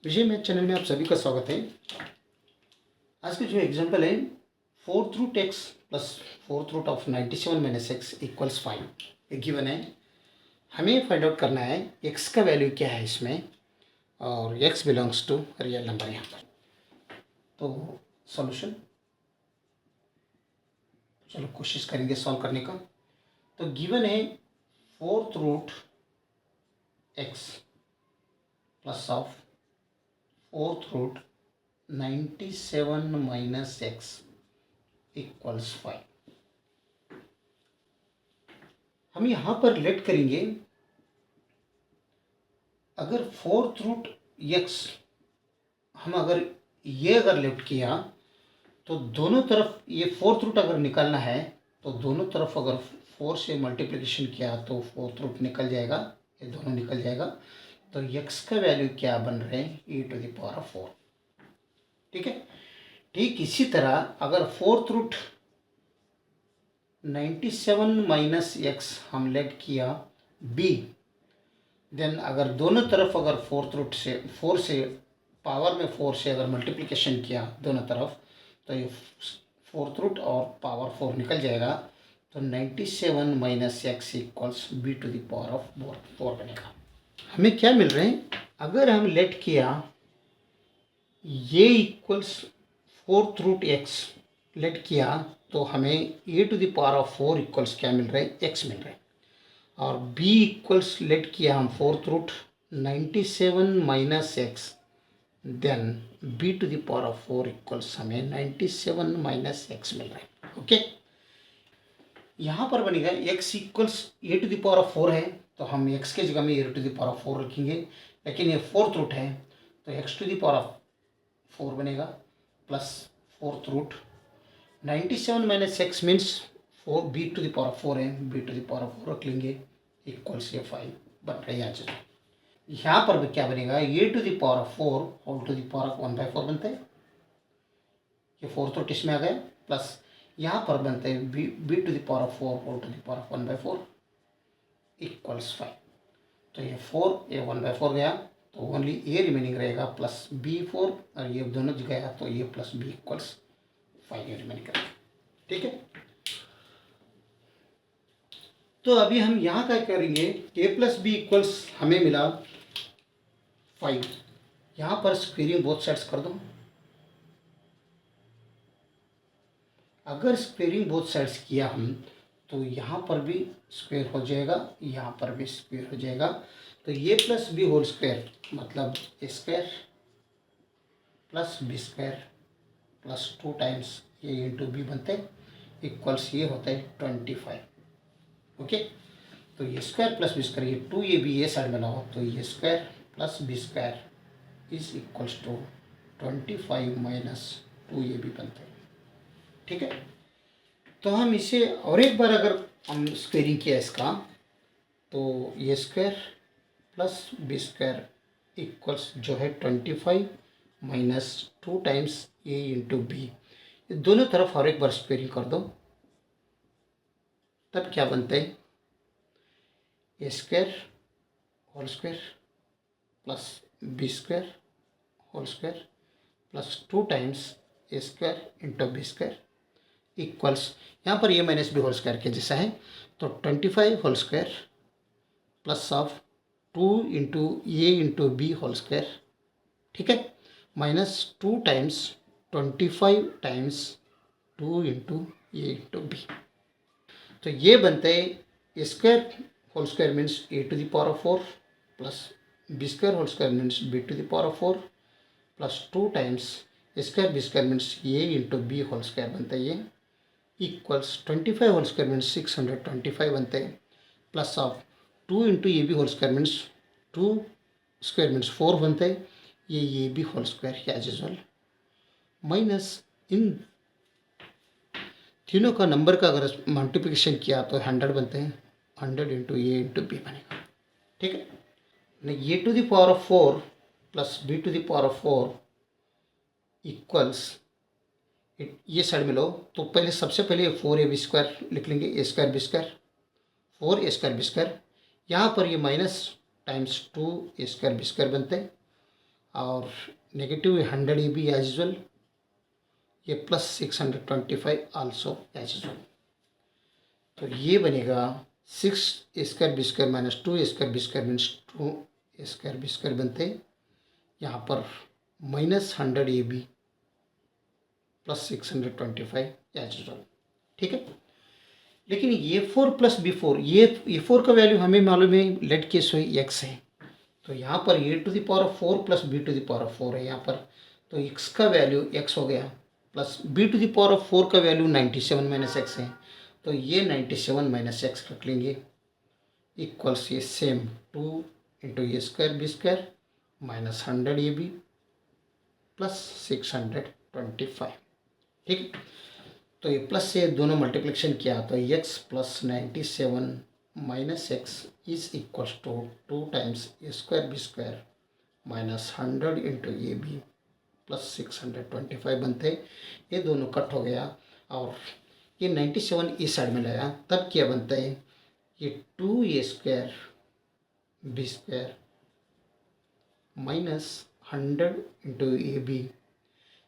विजय math channel में आप सभी का स्वागत है। आज का जो एग्जांपल है, fourth root x plus fourth root of 97 minus x equals 5 एक गिवन है। हमें फाइंड आउट करना है एक्स का वैल्यू क्या है इसमें, और x belongs to real number यहाँ पर। तो सॉल्यूशन चलो कोशिश करेंगे सॉल्व करने का। तो गिवन है fourth root x plus of fourth root 97 minus x equals 5। हम यहाँ पर लेट करेंगे, अगर फोर्थ रूट एक्स हम अगर लेफ्ट किया तो दोनों तरफ ये फोर्थ रूट अगर निकालना है तो दोनों तरफ अगर 4 से मल्टीप्लिकेशन किया तो फोर्थ रूट निकल जाएगा, ये दोनों निकल जाएगा। तो एक्स का वैल्यू क्या बन रहे हैं, e⁴। ठीक है। ठीक इसी तरह अगर फोर्थ रूट 97 माइनस एक्स हम लेट किया b, देन अगर दोनों तरफ अगर फोर्थ रूट से 4 से पावर में 4 से अगर मल्टीप्लिकेशन किया दोनों तरफ तो ये फोर्थ रूट और पावर 4 निकल जाएगा। तो 97 माइनस एक्स इक्वल्स b⁴ बनेगा। हमें क्या मिल रहे हैं, अगर हम लेट किया ये equals fourth root x let किया तो हमें e⁴ इक्वल्स क्या मिल रहा है, एक्स मिल रहा है। और b इक्वल्स लेट किया हम fourth root 97 minus x, then b⁴ equals हमें 97 माइनस एक्स मिल रहा है। ओके, यहाँ पर बनेगा x इक्वल्स e⁴ है तो हम x के जगह में e⁴ रखेंगे, लेकिन ये फोर्थ रूट है तो x⁴ बनेगा plus fourth root 97 minus x means b⁴ है, b⁴ रख लेंगे इक्वल्स ये 5 बन रहा है। यहाँ पर भी क्या बनेगा, e⁴ whole to the power 1/4 बनता है, ये फोर्थ रूट इसमें आ गया, प्लस यहाँ पर बनते हैं b⁴ whole to the power 1/4 equals 5। तो ये 4 ये 1/4 गया तो ओनली ए रिमेनिंग रहेगा प्लस b4, और ये दोनों गया तो ये प्लस b इक्वल्स 5 ये रिमेनिंग करेगा। ठीक है। तो अभी हम यहाँ क्या करेंगे, a प्लस बी इक्वल्स हमें मिला 5, यहाँ पर स्क्वेयरिंग बोथ साइड्स कर दो। अगर स्क्वेयरिंग बोथ साइड्स किया हम तो यहाँ पर भी स्क्वेयर हो जाएगा, यहाँ पर भी स्क्वेयर हो जाएगा। तो ये प्लस बी होल स्क्वायर मतलब A square plus B square plus 2 times ये इंटू बी बनते हैं इक्वल्स ये होता है 25। ओके, तो ये स्क्वायर प्लस बी स्क्वायर, ये 2ab ये साइड में लाओ तो ये square plus B square is equals to 25 minus 2ab बनते हैं। ठीक है। तो हम इसे और एक बार अगर हम स्क्वेयरिंग किया इसका तो ये square plus B square equals जो है 25 माइनस 2 टाइम्स ए इंटू बी, दोनों तरफ और एक बार स्क्वेयरिंग कर दो, तब क्या बनता है, A square whole square plus B square whole square plus 2 times A square into B square equals, यहाँ पर ये माइनस बी होल स्क्वायर के जैसा है तो 25 whole square plus of 2 into A into B whole square. ठीक है, minus 2 times 25 times 2 into A into B. तो ये बनते हैं A square whole square means a⁴ plus B square whole square means b⁴ plus 2 times A square B square means A into B whole square बनता है ये equals 25 whole square means 625 बनते हैं plus of 2 into A B whole square means 2 square means 4 बनते हैं, ये A B whole square as usual minus इन तीनों का नंबर का अगर मल्टीप्लिकेशन किया तो 100 बनते हैं, 100 इंटू ए इंटू बी बनेगा। ठीक है, a⁴ प्लस b⁴ इक्वल्स ये साइड में लो तो पहले सबसे पहले 4ab स्क्वायर लिख लेंगे, A square B square 4a square B square, यहाँ पर ये minus times 2a square B square बनते हैं, और नेगेटिव 100 ए बी एज यूजल, ये प्लस 625 आल्सो एज यूजल। तो ये बनेगा 6 square B square minus 2 square B square means 2 square B square बनते यहाँ पर minus 100 A B plus 625 as usual. ठीक है, लेकिन ये 4 प्लस बी 4, ये 4 का वैल्यू हमें मालूम है लेट केस हुई एक्स है, तो यहाँ पर A to the power 4 plus B to the power 4 है यहाँ पर, तो एक्स का वैल्यू एक्स हो गया plus B to the power 4 का वैल्यू 97 माइनस एक्स है, तो ये 97 माइनस एक्स रख लेंगे इक्वल्स ये same 2 into a square B square minus 100 A B plus 625। ठीक है, तो ये प्लस से दोनों मल्टीप्लिकेशन किया तो x plus 97 minus x is equals to 2 times A square B square minus 100 into A B plus 625 बनते। ये दोनों कट हो गया और ये 97 इस साइड में लाया, तब क्या बनता है ये 2 A square B square minus 100 into A B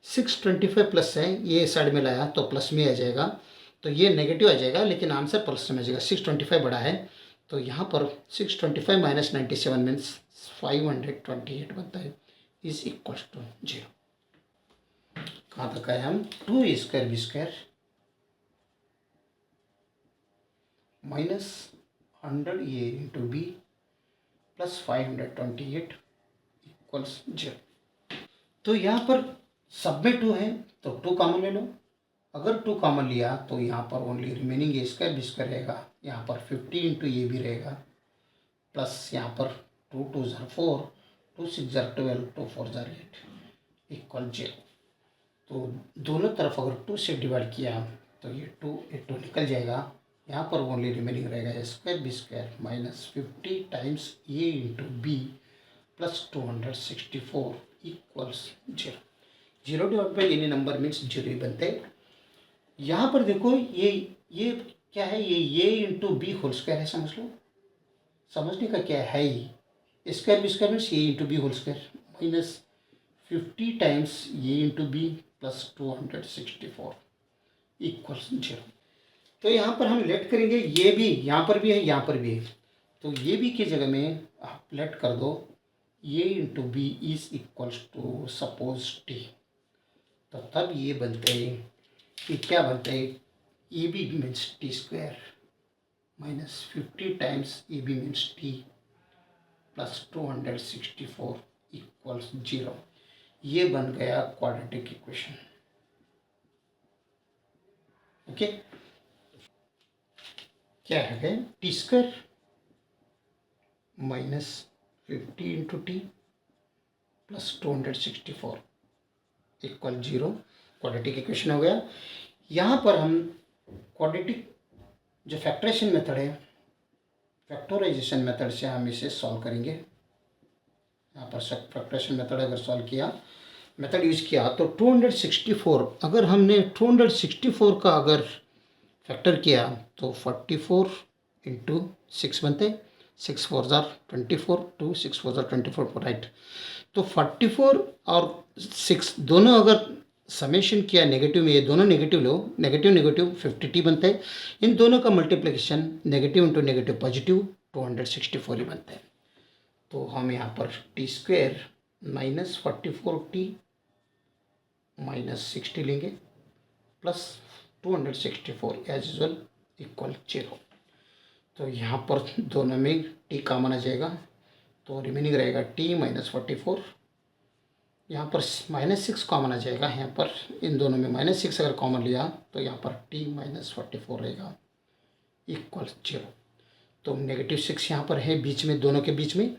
625 plus है, ये साइड में लाया तो प्लस में आ जाएगा, तो ये नेगेटिव आ जाएगा लेकिन आंसर प्लस में आ जाएगा। 625 बड़ा है तो यहाँ पर 625 माइनस 97 मीन्स 528 बनता है इज इक्वल टू 0। कहाँ तक आए हम 2 स्क्वायर बी स्क्वायर माइनस 100 ए इंटू बी प्लस 528 इक्वल्स 0। तो यहाँ पर सब में 2 है तो 2 कॉमन ले लो, अगर 2 कॉमन लिया तो यहाँ पर ओनली रिमेनिंग ए स्क्वायर बी स्क्वायर रहेगा, यहाँ पर 50 इंटू ए भी रहेगा प्लस यहाँ पर 2 2 ज़र 4 2 6 ज़र 12 2 4 ज़र 8 इक्वल 0। तो दोनों तरफ अगर 2 से डिवाइड किया तो ये 2 निकल जाएगा, यहाँ पर ओनली रिमेनिंग रहेगा A square B square minus 50 times A into B plus 264 equals 0। 0 divide by any number means 0 ही बनते हैं। यहाँ पर देखो ये क्या है, ये A into B whole square है, समझ लो, समझने का क्या है, ये square B square means A into B whole square minus 50 times A into B plus 264 equals 0। तो यहाँ पर हम लेट करेंगे, ये भी यहाँ पर भी है यहाँ पर भी है, तो ये भी की जगह में आप लेट कर दो A into B is equals to suppose T, तो तब ये बनते हैं कि क्या बनता है A B means T square minus 50 times A B means T plus 264 equals 0। ये बन गया क्वाड्रेटिक इक्वेशन। ओके, क्या है T square minus 50 into T plus 264 equal 0, quadratic equation हो गया। यहाँ पर हम क्वाड्रेटिक जो फैक्टराइजेशन मेथड है, फैक्टराइजेशन मेथड से हम इसे सॉल्व करेंगे। यहाँ पर फैक्टराइजेशन मेथड अगर सॉल्व किया, मेथड यूज किया तो 264, अगर हमने 264 का अगर फैक्टर किया तो 44 इंटू 6 बनते, 6 4 ज़ार 24 2 6 4 ज़ार 24 राइट। तो 44 और 6 दोनों अगर समेशन किया नेगेटिव में, ये दोनों नेगेटिव लो, नेगेटिव नेगेटिव 50t बनता है, इन दोनों का multiplication negative into negative positive 264 ही बनता है। तो हम यहाँ पर T square minus 44t minus 60 लेंगे प्लस 264 एज यूजल इक्वल 0। तो यहाँ पर दोनों में t कॉमन आ जाएगा तो रिमेनिंग रहेगा t माइनस 44, यहाँ पर -6 कॉमन आ जाएगा, यहाँ पर इन दोनों में -6 अगर कॉमन लिया तो यहाँ पर t माइनस 44 रहेगा इक्वल 0। तो -6 यहाँ पर है बीच में, दोनों के बीच में,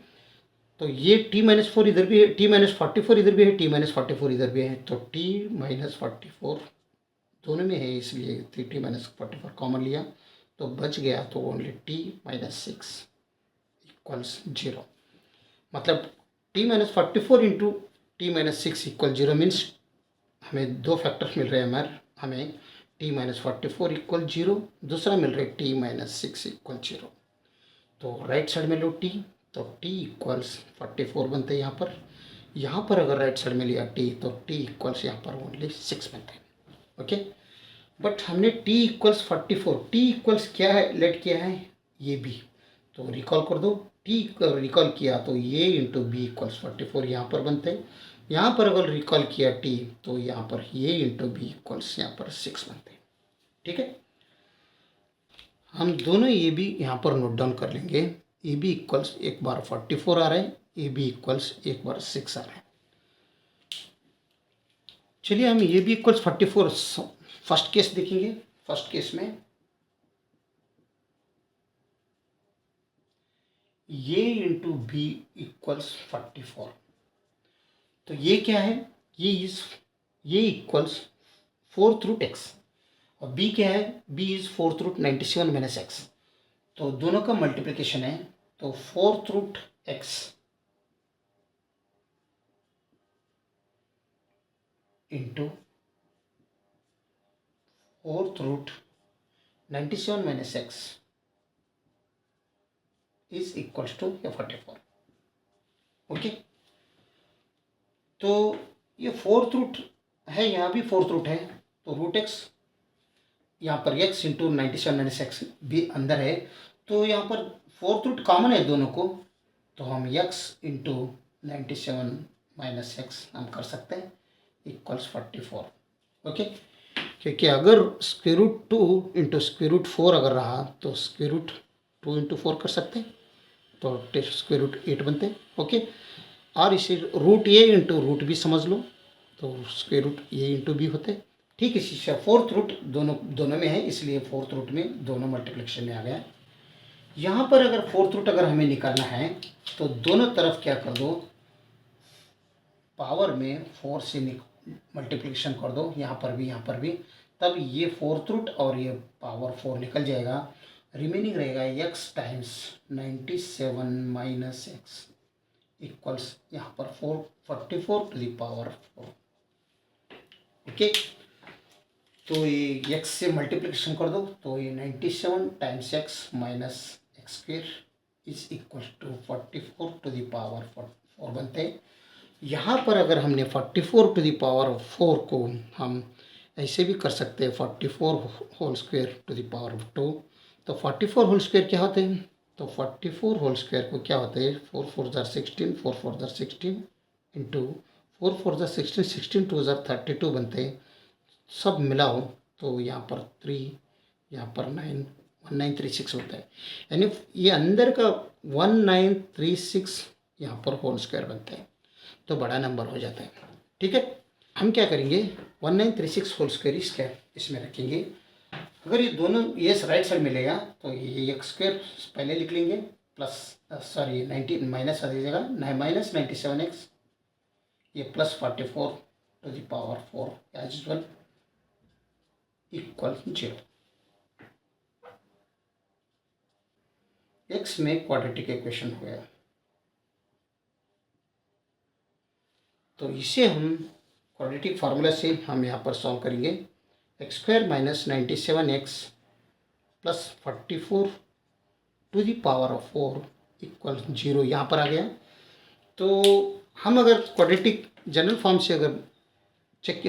तो ये t माइनस 4 इधर भी है, t माइनस 44 इधर भी है, t माइनस 44 इधर भी है, तो t माइनस 44 दोनों में है, इसलिए 3t माइनस 44 कॉमन लिया तो बच गया, तो ओनली t माइनस 6 इक्वल्स 0। मतलब t minus 44 into T minus 6 equal 0 means हमें दो फैक्टर्स मिल रहे हैं, हमें t माइनस 44 इक्वल 0, दूसरा मिल रहा है t माइनस 6 इक्वल 0। तो राइट साइड में लो t, तो t इक्वल्स 44 बनते हैं यहाँ पर, यहाँ पर अगर राइट साइड में लिया टी तो टी इक्वल्स यहाँ पर ओनली 6 बनते हैं। ओके, बट हमने टी इक्वल्स 44, टी इक्वल्स क्या है लेट किया है ये बी, तो रिकॉल कर दो, टी रिकॉल किया तो ये इंटू बी इक्वल्स 44 यहाँ पर बनते हैं। यहाँ पर अगर रिकॉल किया टी तो यहाँ पर ये इंटू बी इक्वल्स यहाँ पर 6 बनते हैं। ठीक है, हम दोनों ये भी यहाँ पर नोट डाउन कर लेंगे। ए बी इक्वल्स एक बार 44 आ रहा है, ए बी इक्वल्स एक बार 6 आ रहा है। चलिए हम a b equals 44 first case देखेंगे। फर्स्ट केस में ये इंटू बी इक्वल्स 44, तो ये क्या है, ये इक्वल्स 4th रूट एक्स, और बी क्या है, b is 4th root 97 minus x, तो दोनों का मल्टीप्लिकेशन है, तो 4th root x into 4th root 97 minus x is equals to 44। Okay, तो ये 4th रूट है, यहाँ भी 4th रूट है, तो रूट एक्स यहाँ पर x इंटू 97 माइनस एक्स भी अंदर है, तो यहाँ पर 4th रूट कॉमन है दोनों को, तो हम x इंटू 97 माइनस एक्स हम कर सकते हैं इक्वल्स 44। ओके, क्योंकि अगर square root 2 into square root 4 अगर रहा तो स्क्वेयर रूट 2 इंटू 4 कर सकते हैं, तो स्क्वेयर रूट 8 बनते हैं। ओके, और इसे रूट ए इंटू रूट बी समझ लो, तो स्क्वेयर रूट ए इंटू बी होते हैं। ठीक है, इसी से 4th रूट दोनों में है, इसलिए 4th रूट में दोनों मल्टीप्लिकेशन में आ गया। यहाँ पर अगर 4th रूट अगर हमें निकालना है तो दोनों तरफ क्या कर दो, पावर में 4 से मल्टीप्लिकेशन कर दो, यहाँ पर भी, तब ये 4th रूट और ये पावर 4 निकल जाएगा, रिमेनिंग रहेगा x times 97 minus x equals यहाँ पर 44 टू द पावर 4। ओके, तो ये x से मल्टीप्लिकेशन कर दो, तो ये 97 times x minus x square is equal to 44 to the power 4 बनते हैं। यहाँ पर अगर हमने 44 टू द पावर 4 को हम ऐसे भी कर सकते हैं, 44 whole square to the power 2, तो 44 होल स्क्वेयर क्या होते हैं, तो 44 होल स्क्वेयर को क्या होते हैं, 4 4 jar 16, 4 4 jar 16 into 4 4 jar 16, 16 2 jar 32 बनते हैं, सब मिलाओ तो यहाँ पर 3, यहाँ पर 9, 1936 होता है, यानी ये अंदर का 1936 यहाँ पर होल स्क्वायर बनते हैं, तो बड़ा नंबर हो जाता है। ठीक है, हम क्या करेंगे, 1936 होल स्क्वायर इसमें रखेंगे। अगर ये दोनों ये राइट साइड मिलेगा तो ये एक्स स्क्वायर पहले लिख लेंगे, प्लस सॉरी 90 माइनस आ दीजिएगा, माइनस 97x, ये plus 44 to the power 4 as usual equal 0। X में क्वाड्रेटिक इक्वेशन हो गया, तो इसे हम क्वाड्रेटिक फार्मूला से हम यहाँ पर सॉल्व करेंगे। X square minus 97x plus 44 to the power of 4 equal 0 यहाँ पर आ गया। तो हम अगर क्वाड्रेटिक जनरल फॉर्म से अगर चेक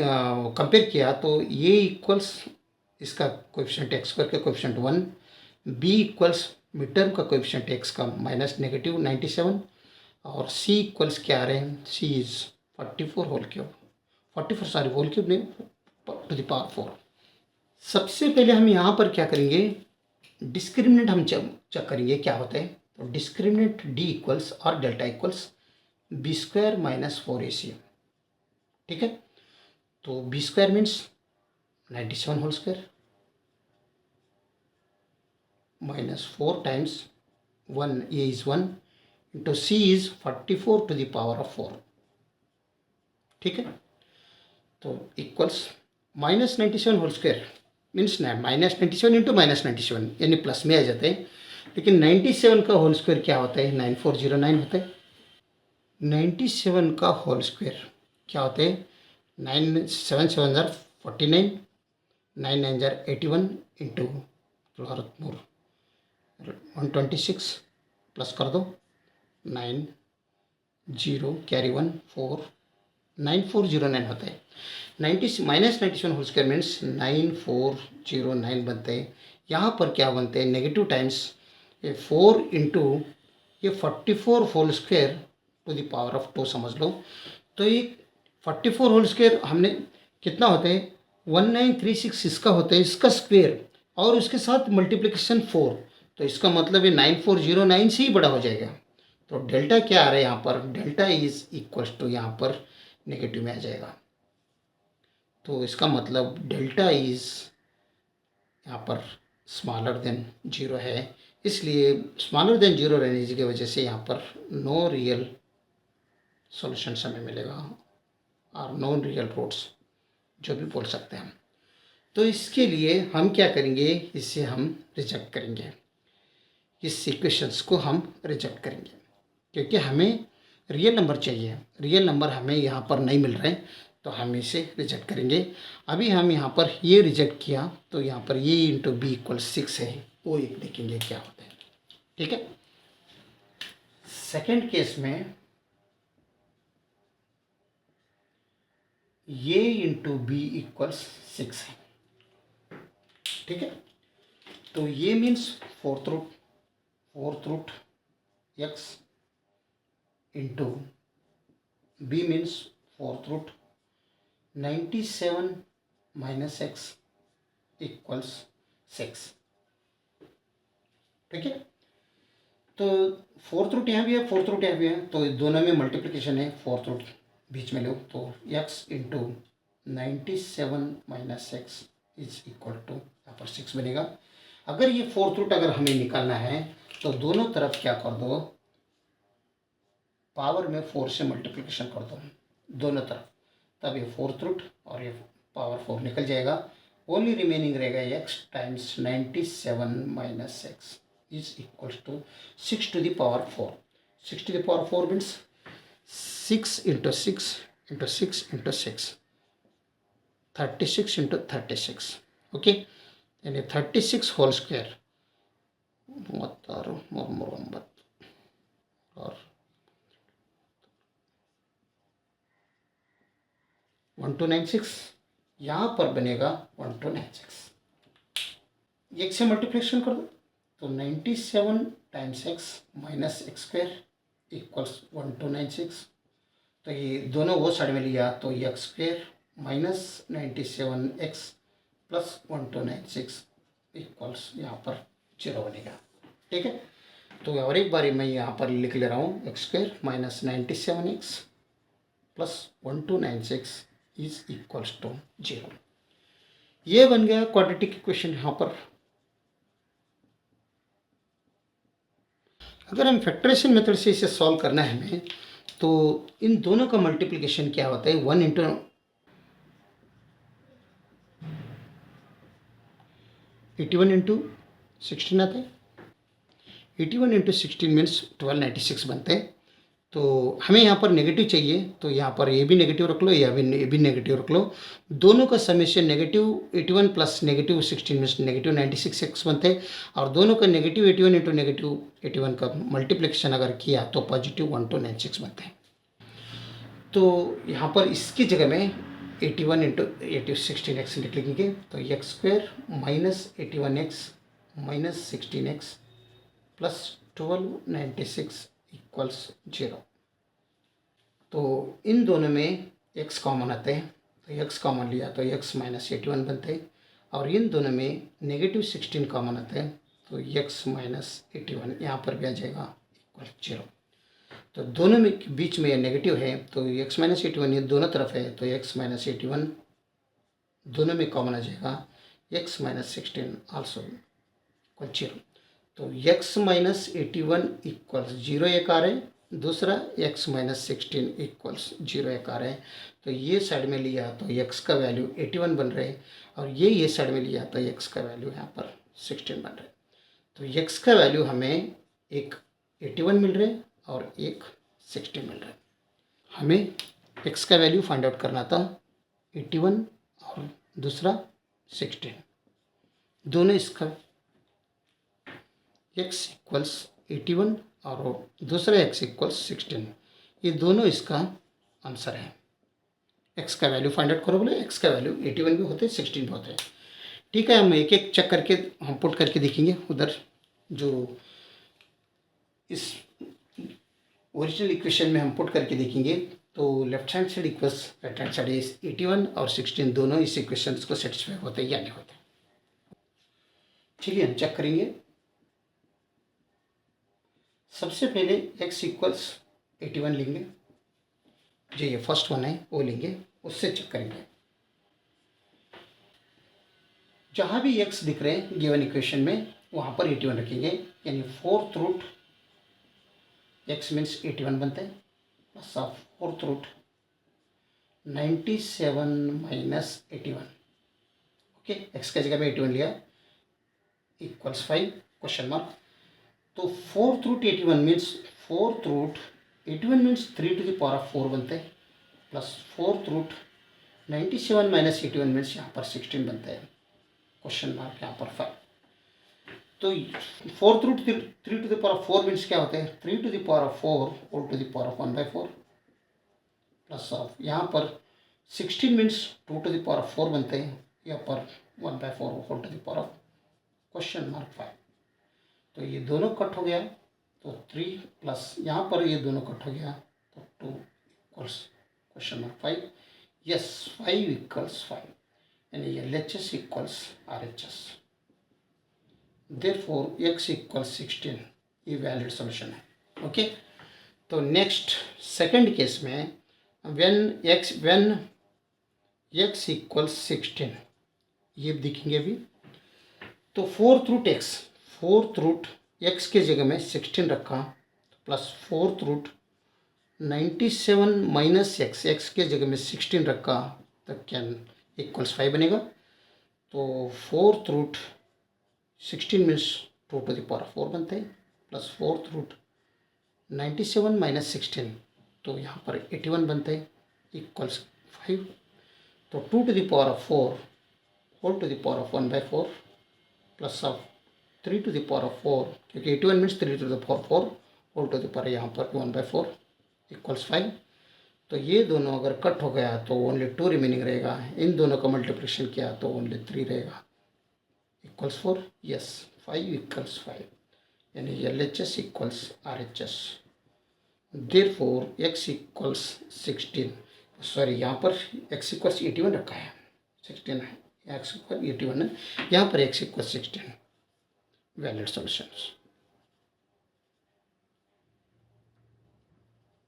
कंपेयर किया तो ये इक्वल्स इसका कोएफिशिएंट एक्स स्क्वायर का coefficient 1, B equals mid term का कोएफिशिएंट एक्स का माइनस नेगेटिव 97, और सी इक्वल्स क्या आ रहे हैं, C is 44 whole cube, 44 sorry whole cube नहीं टू द पावर 4। सबसे पहले हम यहाँ पर क्या करेंगे, डिस्क्रिमिनेंट हम चेक करेंगे क्या होता है, तो डिस्क्रिमिनेंट डी इक्वल्स और delta equals b square minus 4ac। ठीक है, तो b square means 97 whole square minus 4 times 1, a is 1 into c is 44 to the power of 4। ठीक है, तो equals minus 97 whole square means minus 97 into minus 97 यानी plus में आ जाते हैं, लेकिन 97 का होल स्क्वायर क्या होता है, 9409 होता है। 97 का होल स्क्वायर क्या होते हैं, 9 7 7 जार 49, 9 9 जार 81 इंटू 126 प्लस कर दो 9 0 कैरी 1 4 9409 होता है। 90 माइनस 97 होल स्क्वायर मीन्स 9409 बनते हैं। यहाँ पर क्या बनते हैं नेगेटिव टाइम्स ये 4 इंटू ये 44 whole square to the power of 2 समझ लो। तो ये 44 होल स्क्वायर हमने कितना होता है 1936 इसका होता है इसका स्क्वायर और उसके साथ मल्टीप्लिकेशन 4, तो इसका मतलब ये 9409 से ही बड़ा हो जाएगा। तो डेल्टा क्या आ रहा है यहाँ पर डेल्टा इज इक्वल टू यहाँ पर नेगेटिव में आ जाएगा। तो इसका मतलब डेल्टा इज यहाँ पर स्मॉलर देन 0 है, इसलिए स्मॉलर देन 0 रहने की वजह से यहाँ पर नो रियल सॉल्यूशन हमें मिलेगा और नो रियल रूट्स जो भी बोल सकते हैं हम। तो इसके लिए हम क्या करेंगे इसे हम रिजेक्ट करेंगे, इस इक्वेशंस को हम रिजेक्ट करेंगे क्योंकि हमें रियल नंबर चाहिए, रियल नंबर हमें यहाँ पर नहीं मिल रहे तो हम इसे रिजेक्ट करेंगे। अभी हम यहाँ पर ये रिजेक्ट किया तो यहाँ पर ये इंटू बी इक्वल 6 है, वो एक देखेंगे क्या होता है। ठीक है, सेकेंड केस में ये इंटू बी इक्वल्स 6 है। ठीक है, तो ये means fourth root x into b means fourth root 97 minus x equals 6। ठीक है, तो फोर्थ रूट यहाँ भी है फोर्थ रूट यहाँ भी है, तो दोनों में मल्टीप्लिकेशन है, फोर्थ रूट बीच में लो तो x into 97 minus x is equal to यहाँ पर 6 बनेगा। अगर ये फोर्थ रूट अगर हमें निकालना है तो दोनों तरफ क्या कर दो पावर में 4 से मल्टीप्लिकेशन कर दो दोनों तरफ, तब ये फोर्थ रूट और ये पावर 4 निकल जाएगा। ओनली रिमेनिंग रहेगा x times 97 minus x is equal to 6 to the power 4। 6 to the power 4 means 6 into 6 into 6 into 6 36 into 36। Okay, यानी 36 होल स्क्वायर 39 और 1296 यहाँ पर बनेगा 1296। एक से मल्टीप्लिकेशन कर दो तो 97 times x minus x square equals 1296। तो ये दोनों वो साइड में लिया तो एक्स स्क्वायर माइनस 97 एक्स प्लस 1296 इक्वल्स यहाँ पर 0 बनेगा। ठीक है, तो और एक बारी मैं यहाँ पर लिख ले रहा हूँ एक्स स्क्वायर माइनस 97 एक्स प्लस 1296 इज इक्वल्स टू 0। ये बन गया क्वाड्रेटिक इक्वेशन। यहाँ पर अगर हम फैक्टराइजेशन मेथड से इसे सॉल्व करना है हमें तो इन दोनों का मल्टीप्लिकेशन क्या होता है 1 इंटू 81 इंटू 16 आता है। 81 इंटू 16 मीन्स 1296 बनते हैं। तो हमें यहाँ पर नेगेटिव चाहिए तो यहाँ पर ये भी नेगेटिव रख लो या भी ये भी नेगेटिव रख लो, दोनों का summation negative 81 plus negative 16 means negative 96 x बनते हैं और दोनों का नेगेटिव 81 इंटू नेगेटिव 81 का मल्टीप्लिकेशन अगर किया तो पॉजिटिव 1296 बनते हैं। तो यहाँ पर इसकी जगह में 81 इंटू 16 एक्स लिख लेंगे तो x square minus 81 x minus 16 x प्लस 1296 इक्वल्स 0। तो इन दोनों में x कॉमन आते हैं तो x कॉमन लिया तो x माइनस 81 बनते हैं और इन दोनों में नेगेटिव 16 कॉमन आते हैं तो x माइनस 81 यहाँ पर भी आ जाएगा इक्वल 0। तो दोनों में बीच में नेगेटिव है तो x माइनस 81 ये दोनों तरफ है तो x माइनस 81 दोनों में कॉमन आ जाएगा x माइनस 16 आल्सो इक्वल 0। तो x माइनस 81 इक्वल्स 0 एक आ रहा है, दूसरा x माइनस 16 इक्वल्स 0 एक आ रहा है। तो ये साइड में लिया तो x का वैल्यू 81 बन रहे और ये साइड में लिया तो x का वैल्यू यहाँ पर 16 बन रहे। तो x का वैल्यू हमें एक 81 मिल रहे और एक 16 मिल रहा है। हमें x का वैल्यू फाइंड आउट करना था 81 और दूसरा 16, दोनों इसका x इक्वल्स 81 और दूसरा x इक्वल्स 16, ये दोनों इसका आंसर है। एक्स का वैल्यू फाइंड आउट करो बोले, एक्स का वैल्यू 81 भी होते हैं, 16 भी होते हैं। ठीक है, हम एक एक चेक करके हम पुट करके देखेंगे उधर जो इस ओरिजिनल इक्वेशन में हम पुट करके देखेंगे। तो left hand side equals right hand side is 81 और 16 दोनों इस इक्वेशन को सेटिस्फाई होते हैं या नहीं होते। चलिए हम चेक करेंगे। सबसे पहले x इक्वल्स 81 लेंगे, जो ये फर्स्ट वन है वो लेंगे, उससे चेक करेंगे। जहाँ भी x दिख रहे हैं गिवन इक्वेशन में वहाँ पर 81 रखेंगे, यानी फोर्थ रूट x मीन्स 81 बनता है, plus of fourth root 97 minus 81। ओके, x की जगह में 81 लिया, इक्वल्स 5 क्वेश्चन मार्क। तो fourth root 81 means fourth root 81 means 3 to the power of 4 बनते हैं, plus fourth root 97 minus 81 means यहाँ पर 16 बनता है, क्वेश्चन मार्क यहाँ पर 5। तो fourth root 3 to the power of 4 means क्या होता है, 3 to the power of 4 whole to the power of 1/4, plus of यहाँ पर 16 means 2 to the power of 4 बनते हैं, यहाँ पर 1/4 whole to the power of question mark 5। तो ये दोनों कट हो गया, तो 3 प्लस यहाँ पर ये दोनों कट हो गया, तो 2 equals question mark 5। Yes, 5 equals 5, यानी LHS equals RHS। Therefore x equals 16 ये वैलिड सॉल्यूशन है। ओके, तो नेक्स्ट सेकंड केस में व्हेन x इक्वल्स 16 ये देखेंगे अभी। तो फोर्थ रूट x के जगह में 16 रखा, plus fourth root 97 minus x के जगह में 16 रखा, तो क्या इक्वल्स 5 बनेगा। तो fourth root 16 means 2 to the power 4 बनते हैं, प्लस फोर्थ रूट 97 माइनस 16, तो यहाँ पर 81 बनते हैं, इक्वल्स 5। तो 2 to the power 4 whole to the power 1/4, plus of 3 to the power 4, क्योंकि 81 means 3 to the power 4 whole to the power यहाँ पर 1/4 इक्वल्स 5। तो ये दोनों अगर कट हो गया तो ओनली 2 रिमेनिंग रहेगा, इन दोनों का मल्टीप्लिकेशन किया तो ओनली 3 रहेगा, इक्वल्स 4। यस, 5 इक्वल्स 5, यानी LHS equals RHS। Therefore x equals 16, sorry यहाँ पर x इक्वल्स 81 रखा है, 16 है, x इक्वल 81 है, यहाँ पर x equals 16, valid solutions.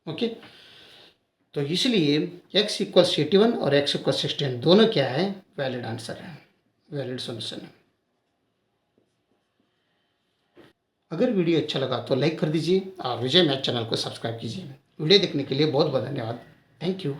Okay, तो इसलिए x इक्वल्स 81 और x इक्वल्स 16 दोनों क्या है, वैलिड आंसर है, वैलिड सॉल्यूशन है। अगर वीडियो अच्छा लगा तो लाइक कर दीजिए और विजय मैथ चैनल को सब्सक्राइब कीजिए। वीडियो देखने के लिए बहुत बहुत धन्यवाद। Thank you.